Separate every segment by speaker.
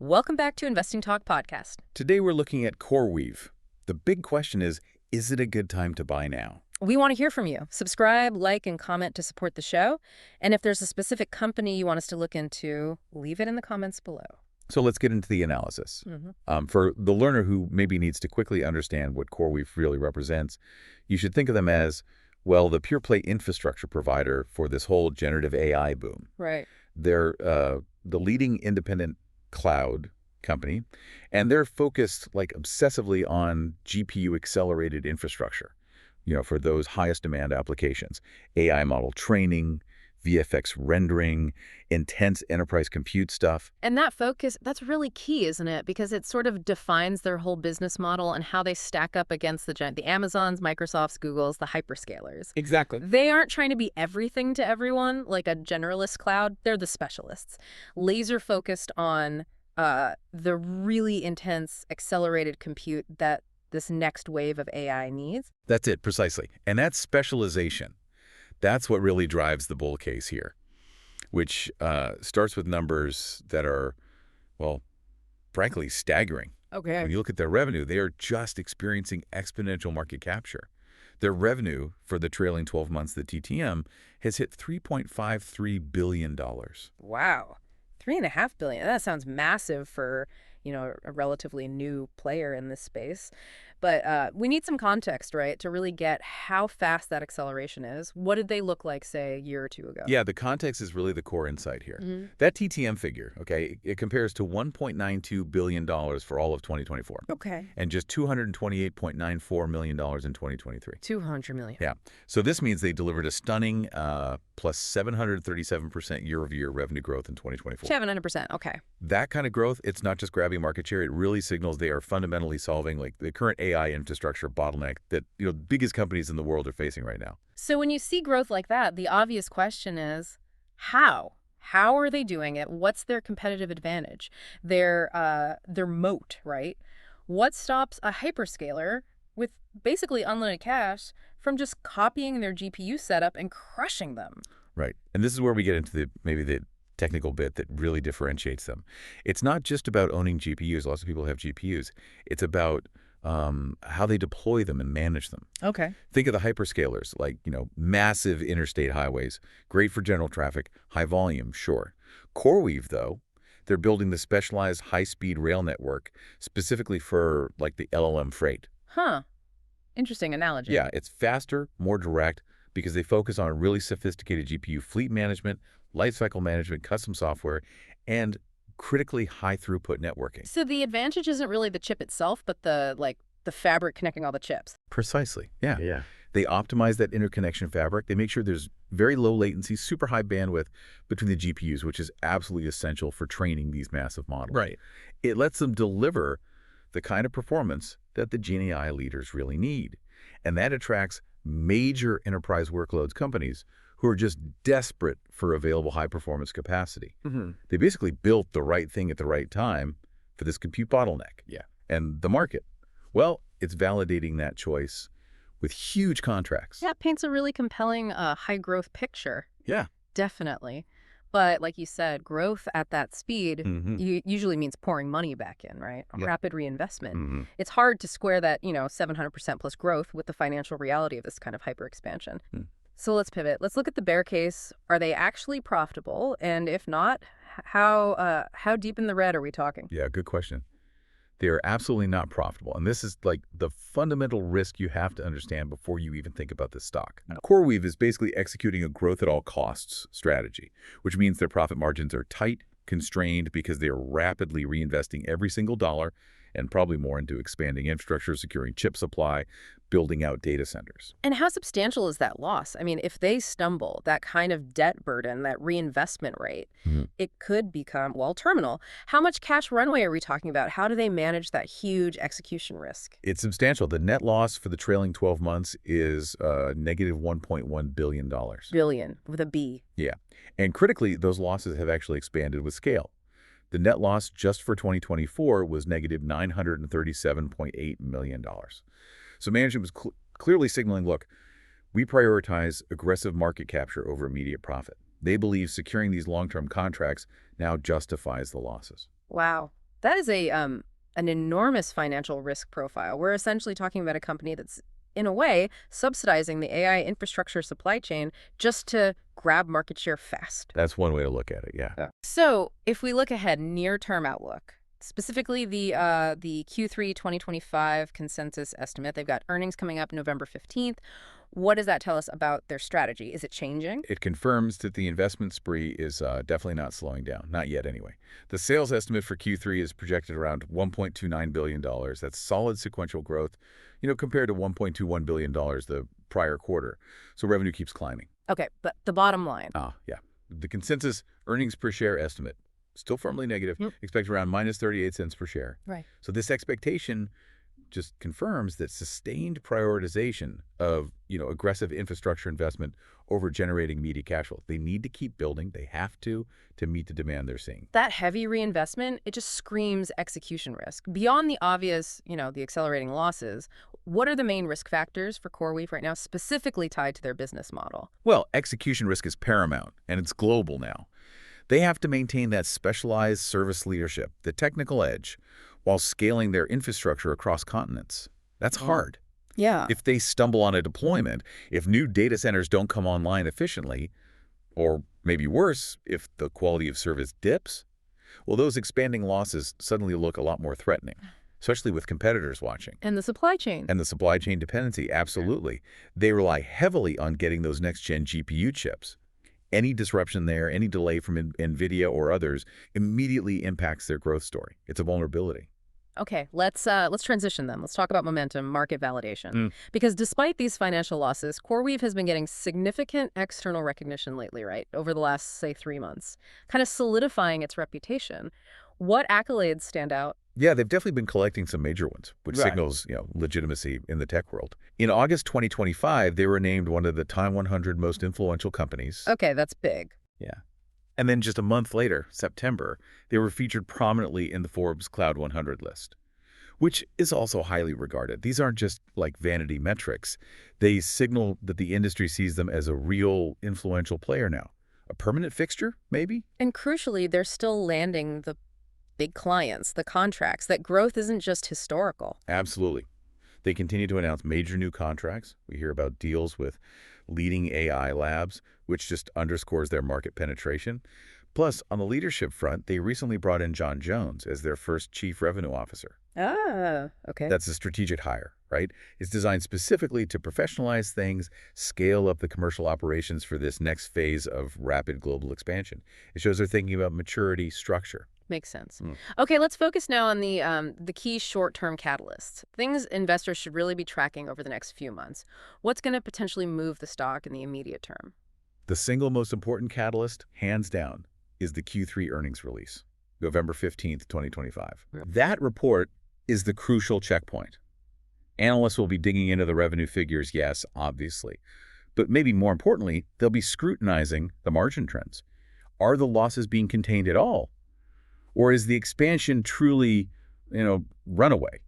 Speaker 1: Welcome back to Investing Talk Podcast.
Speaker 2: Today we're looking at CoreWeave. The big question is it a good time to buy now?
Speaker 1: We want to hear from you. Subscribe, like, and comment to support the show. And if there's a specific company you want us to look into, leave it in the comments below.
Speaker 2: So let's get into the analysis. For the learner who maybe needs to quickly understand what CoreWeave really represents, you should think of them as, well, the pure play infrastructure provider for this whole generative AI boom.
Speaker 1: Right.
Speaker 2: They're the leading independent cloud company, and they're focused like obsessively on GPU accelerated infrastructure, for those highest demand applications, AI model training, VFX rendering, intense enterprise compute stuff.
Speaker 1: And that focus, that's really key, isn't it? Because it sort of defines their whole business model and how they stack up against the Amazons, Microsofts, Googles, the hyperscalers.
Speaker 3: Exactly.
Speaker 1: They aren't trying to be everything to everyone, like a generalist cloud. They're the specialists, laser focused on the really intense accelerated compute that this next wave of AI needs.
Speaker 2: That's it, precisely. And that specialization, that's what really drives the bull case here, which starts with numbers that are, well, frankly, staggering.
Speaker 1: Okay.
Speaker 2: When you look at their revenue, they are just experiencing exponential market capture. Their revenue for the trailing 12 months, the TTM, has hit $3.53 billion.
Speaker 1: Wow. $3.5 billion. That sounds massive for, a relatively new player in this space. But we need some context, right, to really get how fast that acceleration is. What did they look like, say, a year or two ago?
Speaker 2: Yeah, the context is really the core insight here. That TTM figure, okay, it compares to $1.92 billion for all of 2024.
Speaker 1: Okay.
Speaker 2: And just $228.94 million in 2023.
Speaker 1: $200 million.
Speaker 2: Yeah. So this means they delivered a stunning plus 737% year-over-year revenue growth in 2024.
Speaker 1: 700%, okay.
Speaker 2: That kind of growth, it's not just grabbing market share. It really signals they are fundamentally solving like the current AI infrastructure bottleneck that biggest companies in the world are facing right now.
Speaker 1: So when you see growth like that, the obvious question is how? How are they doing it? What's their competitive advantage? Their moat, right? What stops a hyperscaler with basically unlimited cash from just copying their GPU setup and crushing them?
Speaker 2: Right. And this is where we get into maybe the technical bit that really differentiates them. It's not just about owning GPUs. Lots of people have GPUs. It's about how they deploy them and manage them.
Speaker 1: Okay.
Speaker 2: Think of the hyperscalers, like, massive interstate highways, great for general traffic, high volume, sure. CoreWeave, though, they're building the specialized high-speed rail network specifically for, like, the LLM freight.
Speaker 1: Huh. Interesting analogy.
Speaker 2: Yeah, it's faster, more direct, because they focus on really sophisticated GPU fleet management, lifecycle management, custom software, and critically high-throughput networking.
Speaker 1: So the advantage isn't really the chip itself, but the fabric connecting all the chips.
Speaker 2: Precisely, yeah.
Speaker 3: Yeah.
Speaker 2: They optimize that interconnection fabric. They make sure there's very low latency, super high bandwidth between the GPUs, which is absolutely essential for training these massive models.
Speaker 3: Right.
Speaker 2: It lets them deliver the kind of performance that the Gen AI leaders really need. And that attracts major enterprise workloads companies who are just desperate for available high-performance capacity. They basically built the right thing at the right time for this compute bottleneck.
Speaker 3: Yeah.
Speaker 2: And the market, well, it's validating that choice with huge contracts.
Speaker 1: That paints a really compelling high-growth picture.
Speaker 2: Yeah.
Speaker 1: Definitely. But like you said, growth at that speed usually means pouring money back in, right?
Speaker 2: Yeah.
Speaker 1: Rapid reinvestment. It's hard to square that, 700% plus growth with the financial reality of this kind of hyper expansion. So let's pivot. Let's look at the bear case. Are they actually profitable? And if not, how deep in the red are we talking?
Speaker 2: Yeah, good question. They are absolutely not profitable. And this is like the fundamental risk you have to understand before you even think about this stock. CoreWeave is basically executing a growth at all costs strategy, which means their profit margins are tight, constrained because they are rapidly reinvesting every single dollar and probably more into expanding infrastructure, securing chip supply, building out data centers.
Speaker 1: And how substantial is that loss? I mean, if they stumble, that kind of debt burden, that reinvestment rate, it could become, terminal. How much cash runway are we talking about? How do they manage that huge execution risk?
Speaker 2: It's substantial. The net loss for the trailing 12 months is negative $1.1 billion.
Speaker 1: Billion, with a B.
Speaker 2: Yeah. And critically, those losses have actually expanded with scale. The net loss just for 2024 was negative $937.8 million. So management was clearly signaling, look, we prioritize aggressive market capture over immediate profit. They believe securing these long-term contracts now justifies the losses.
Speaker 1: Wow. That is an enormous financial risk profile. We're essentially talking about a company that's, in a way, subsidizing the AI infrastructure supply chain just to grab market share fast.
Speaker 2: That's one way to look at it, yeah.
Speaker 1: So if we look ahead, near-term outlook, specifically the Q3 2025 consensus estimate, they've got earnings coming up November 15th. What does that tell us about their strategy? Is it changing?
Speaker 2: It confirms that the investment spree is definitely not slowing down. Not yet, anyway. The sales estimate for Q3 is projected around $1.29 billion. That's solid sequential growth, compared to $1.21 billion the prior quarter. So revenue keeps climbing.
Speaker 1: Okay, but the bottom line.
Speaker 2: Yeah. The consensus earnings per share estimate, still firmly negative, expect around minus 38 cents per share.
Speaker 1: Right.
Speaker 2: So this expectation just confirms that sustained prioritization of, aggressive infrastructure investment over generating immediate cash flow. They need to keep building. They have to meet the demand they're seeing.
Speaker 1: That heavy reinvestment, it just screams execution risk. Beyond the obvious, the accelerating losses, what are the main risk factors for CoreWeave right now, specifically tied to their business model?
Speaker 2: Well, execution risk is paramount, and it's global now. They have to maintain that specialized service leadership, the technical edge, while scaling their infrastructure across continents. That's hard.
Speaker 1: Yeah.
Speaker 2: If they stumble on a deployment, if new data centers don't come online efficiently, or maybe worse, if the quality of service dips, well, those expanding losses suddenly look a lot more threatening, especially with competitors watching.
Speaker 1: And the supply chain.
Speaker 2: And the supply chain dependency, absolutely. They rely heavily on getting those next-gen GPU chips. Any disruption there, any delay from NVIDIA or others immediately impacts their growth story. It's a vulnerability.
Speaker 1: Okay, let's transition then. Let's talk about momentum, market validation. Because despite these financial losses, CoreWeave has been getting significant external recognition lately, right? Over the last, say, 3 months, kind of solidifying its reputation. What accolades stand out?
Speaker 2: Yeah, they've definitely been collecting some major ones, which signals, legitimacy in the tech world. In August 2025, they were named one of the Time 100 most influential companies.
Speaker 1: Okay, that's big.
Speaker 2: Yeah. And then just a month later, September, they were featured prominently in the Forbes Cloud 100 list, which is also highly regarded. These aren't just like vanity metrics. They signal that the industry sees them as a real influential player now. A permanent fixture, maybe?
Speaker 1: And crucially, they're still landing the big clients, the contracts. That growth isn't just historical.
Speaker 2: Absolutely. They continue to announce major new contracts. We hear about deals with leading AI labs, which just underscores their market penetration. Plus, on the leadership front, they recently brought in John Jones as their first chief revenue officer.
Speaker 1: Ah, okay.
Speaker 2: That's a strategic hire, right? It's designed specifically to professionalize things, scale up the commercial operations for this next phase of rapid global expansion. It shows they're thinking about maturity, structure.
Speaker 1: Makes sense. Okay, let's focus now on the key short-term catalysts, things investors should really be tracking over the next few months. What's going to potentially move the stock in the immediate term?
Speaker 2: The single most important catalyst, hands down, is the Q3 earnings release, November 15th, 2025. That report is the crucial checkpoint. Analysts will be digging into the revenue figures, yes, obviously. But maybe more importantly, they'll be scrutinizing the margin trends. Are the losses being contained at all? Or is the expansion truly, runaway?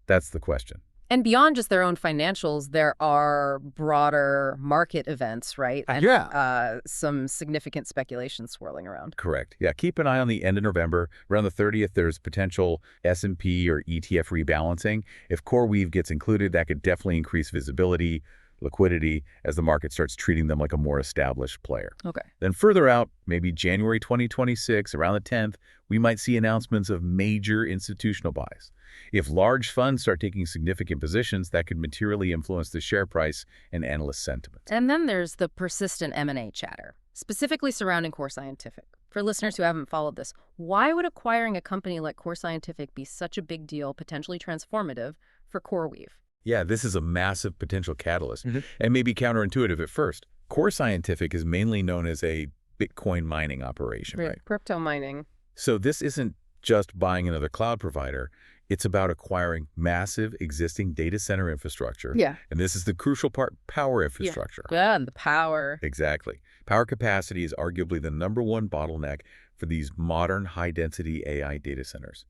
Speaker 2: That's the question.
Speaker 1: And beyond just their own financials, there are broader market events, right? And, some significant speculation swirling around.
Speaker 2: Correct. Yeah, keep an eye on the end of November. Around the 30th, there's potential S&P or ETF rebalancing. If CoreWeave gets included, that could definitely increase visibility, liquidity, as the market starts treating them like a more established player.
Speaker 1: Okay.
Speaker 2: Then further out, maybe January 2026, around the 10th, we might see announcements of major institutional buys. If large funds start taking significant positions, that could materially influence the share price and analyst sentiment.
Speaker 1: And then there's the persistent M&A chatter, specifically surrounding Core Scientific. For listeners who haven't followed this, why would acquiring a company like Core Scientific be such a big deal, potentially transformative, for CoreWeave?
Speaker 2: Yeah, this is a massive potential catalyst, and maybe counterintuitive at first. Core Scientific is mainly known as a Bitcoin mining operation, right?
Speaker 1: Crypto mining.
Speaker 2: So this isn't just buying another cloud provider. It's about acquiring massive existing data center infrastructure.
Speaker 1: Yeah.
Speaker 2: And this is the crucial part, power infrastructure.
Speaker 1: Yeah, and the power.
Speaker 2: Exactly. Power capacity is arguably the #1 bottleneck for these modern high-density AI data centers.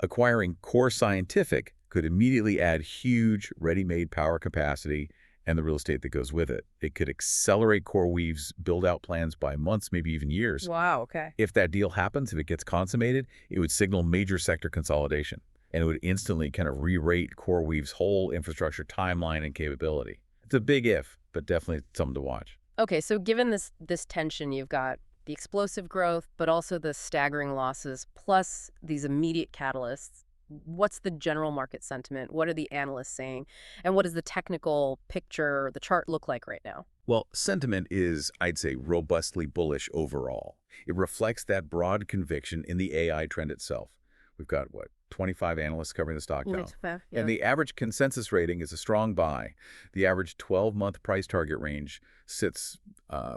Speaker 2: Acquiring Core Scientific could immediately add huge ready-made power capacity and the real estate that goes with it. It could accelerate CoreWeave's build-out plans by months, maybe even years.
Speaker 1: Wow, okay.
Speaker 2: If that deal happens, if it gets consummated, it would signal major sector consolidation, and it would instantly kind of re-rate CoreWeave's whole infrastructure timeline and capability. It's a big if, but definitely something to watch.
Speaker 1: Okay, so given this tension, you've got the explosive growth, but also the staggering losses, plus these immediate catalysts. What's the general market sentiment? What are the analysts saying? And what does the technical picture, the chart look like right now?
Speaker 2: Well, sentiment is, I'd say, robustly bullish overall. It reflects that broad conviction in the AI trend itself. We've got, 25 analysts covering the stock now.
Speaker 1: Yeah.
Speaker 2: And the average consensus rating is a strong buy. The average 12-month price target range sits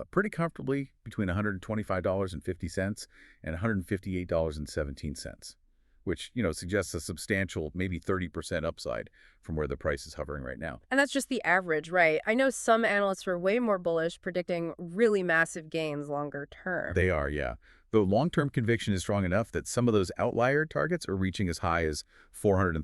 Speaker 2: pretty comfortably between $125.50 and $158.17, which, suggests a substantial, maybe 30% upside from where the price is hovering right now.
Speaker 1: And that's just the average, right? I know some analysts were way more bullish, predicting really massive gains longer term.
Speaker 2: They are, yeah. Though long-term conviction is strong enough that some of those outlier targets are reaching as high as $430.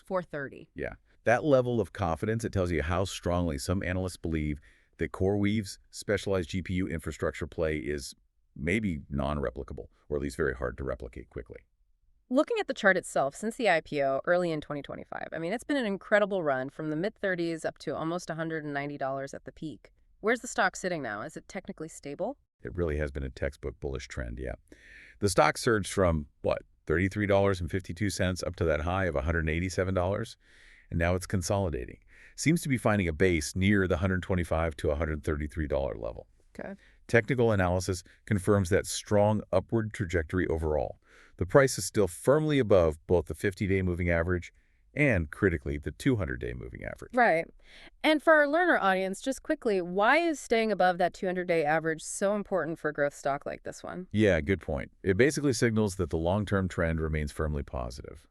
Speaker 1: 430.
Speaker 2: Yeah. That level of confidence, it tells you how strongly some analysts believe that CoreWeave's specialized GPU infrastructure play is maybe non-replicable, or at least very hard to replicate quickly.
Speaker 1: Looking at the chart itself, since the IPO early in 2025, I mean, it's been an incredible run from the mid-30s up to almost $190 at the peak. Where's the stock sitting now? Is it technically stable?
Speaker 2: It really has been a textbook bullish trend, yeah. The stock surged from, $33.52 up to that high of $187, and now it's consolidating. Seems to be finding a base near the $125 to $133 level.
Speaker 1: Okay.
Speaker 2: Technical analysis confirms that strong upward trajectory overall. The price is still firmly above both the 50-day moving average and, critically, the 200-day moving average.
Speaker 1: Right. And for our learner audience, just quickly, why is staying above that 200-day average so important for a growth stock like this one?
Speaker 2: Yeah, good point. It basically signals that the long-term trend remains firmly positive.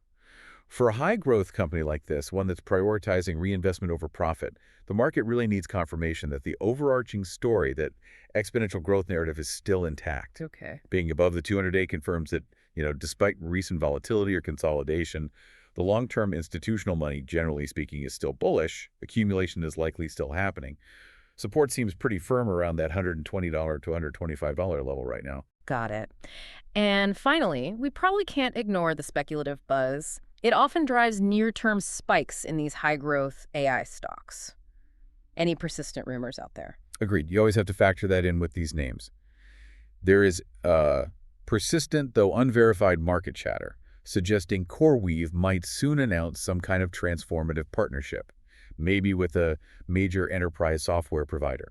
Speaker 2: For a high-growth company like this, one that's prioritizing reinvestment over profit, the market really needs confirmation that the overarching story, that exponential growth narrative, is still intact.
Speaker 1: Okay.
Speaker 2: Being above the 200-day confirms that, despite recent volatility or consolidation, the long-term institutional money, generally speaking, is still bullish. Accumulation is likely still happening. Support seems pretty firm around that $120 to $125 level right now.
Speaker 1: Got it. And finally, we probably can't ignore the speculative buzz. It often drives near-term spikes in these high-growth AI stocks. Any persistent rumors out there?
Speaker 2: Agreed. You always have to factor that in with these names. There is persistent, though unverified, market chatter suggesting CoreWeave might soon announce some kind of transformative partnership, maybe with a major enterprise software provider.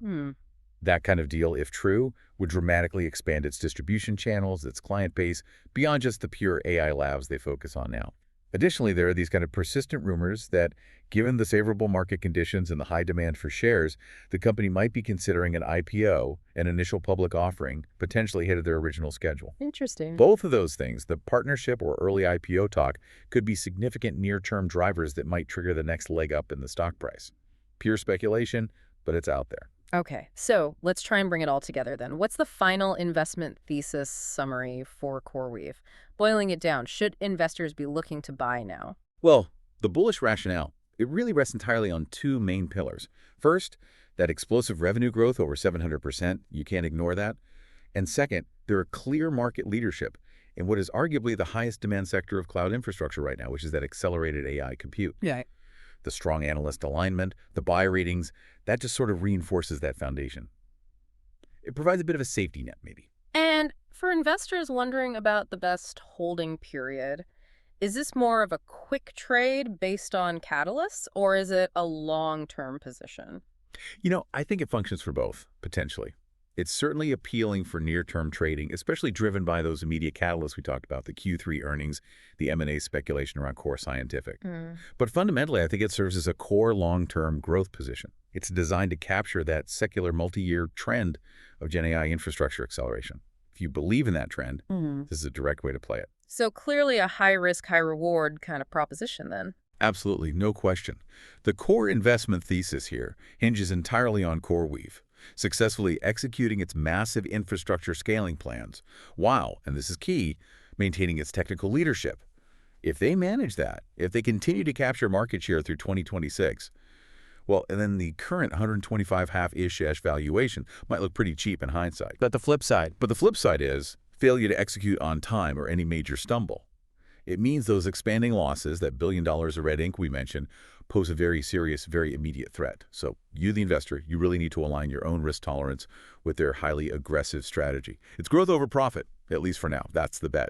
Speaker 2: That kind of deal, if true, would dramatically expand its distribution channels, its client base, beyond just the pure AI labs they focus on now. Additionally, there are these kind of persistent rumors that, given the favorable market conditions and the high demand for shares, the company might be considering an IPO, an initial public offering, potentially ahead of their original schedule.
Speaker 1: Interesting.
Speaker 2: Both of those things, the partnership or early IPO talk, could be significant near-term drivers that might trigger the next leg up in the stock price. Pure speculation, but it's out there.
Speaker 1: Okay, so let's try and bring it all together then. What's the final investment thesis summary for CoreWeave? Boiling it down, should investors be looking to buy now?
Speaker 2: Well, the bullish rationale, it really rests entirely on two main pillars. First, that explosive revenue growth over 700%, you can't ignore that. And second, there are clear market leadership in what is arguably the highest demand sector of cloud infrastructure right now, which is that accelerated AI compute.
Speaker 1: Yeah.
Speaker 2: The strong analyst alignment, the buy ratings, that just sort of reinforces that foundation. It provides a bit of a safety net, maybe.
Speaker 1: And for investors wondering about the best holding period, is this more of a quick trade based on catalysts, or is it a long-term position?
Speaker 2: I think it functions for both, potentially. It's certainly appealing for near-term trading, especially driven by those immediate catalysts we talked about, the Q3 earnings, the M&A speculation around Core Scientific. But fundamentally, I think it serves as a core long-term growth position. It's designed to capture that secular multi-year trend of Gen AI infrastructure acceleration. If you believe in that trend, this is a direct way to play it.
Speaker 1: So clearly a high-risk, high-reward kind of proposition then.
Speaker 2: Absolutely, no question. The core investment thesis here hinges entirely on CoreWeave, successfully executing its massive infrastructure scaling plans, while, and this is key, maintaining its technical leadership. If they manage that, if they continue to capture market share through 2026, Well, and then the current 125 half-ish valuation might look pretty cheap in hindsight.
Speaker 3: But the flip side.
Speaker 2: But the flip side is failure to execute on time or any major stumble. It means those expanding losses, that $1 billion of red ink we mentioned, pose a very serious, very immediate threat. So you, the investor, you really need to align your own risk tolerance with their highly aggressive strategy. It's growth over profit, at least for now. That's the bet.